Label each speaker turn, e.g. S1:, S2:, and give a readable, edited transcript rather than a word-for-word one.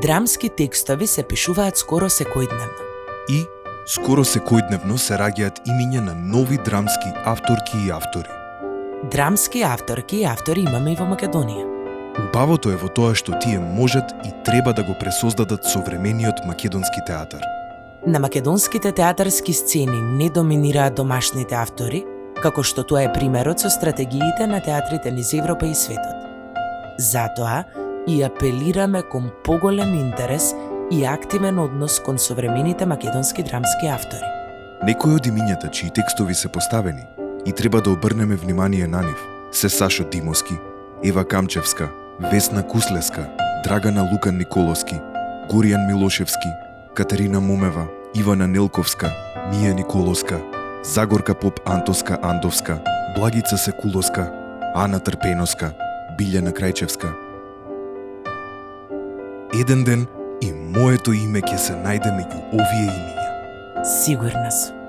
S1: Драмски текстови се пишуваат скоро секојдневно.
S2: И скоро секојдневно се раѓаат имиња на нови драмски авторки и автори.
S1: Драмски авторки и автори имаме и во Македонија.
S2: Убавото е во тоа што тие можат и треба да го пресоздадат современиот македонски театар.
S1: На македонските театарски сцени не доминираат домашните автори, како што тоа е примерот со стратегиите на театрите низ Европа и светот. Затоа и апелираме кон поголем интерес и активен однос кон современите македонски драмски автори.
S2: Некои од имињата чии текстови се поставени и треба да обрнеме внимание на нив се Сашо Димовски, Ева Камчевска, Весна Куслеска, Драгана Лукан Николовски, Горијан Милошевски, Катерина Момева, Ивана Нелковска, Мија Николовска, Загорка Поп Антоска Андовска, Благица Секуловска, Ана Трпеновска, Билјана Крајчевска. Еден ден и моето име ќе се најде меѓу овие имиња.
S1: Сигурна сум.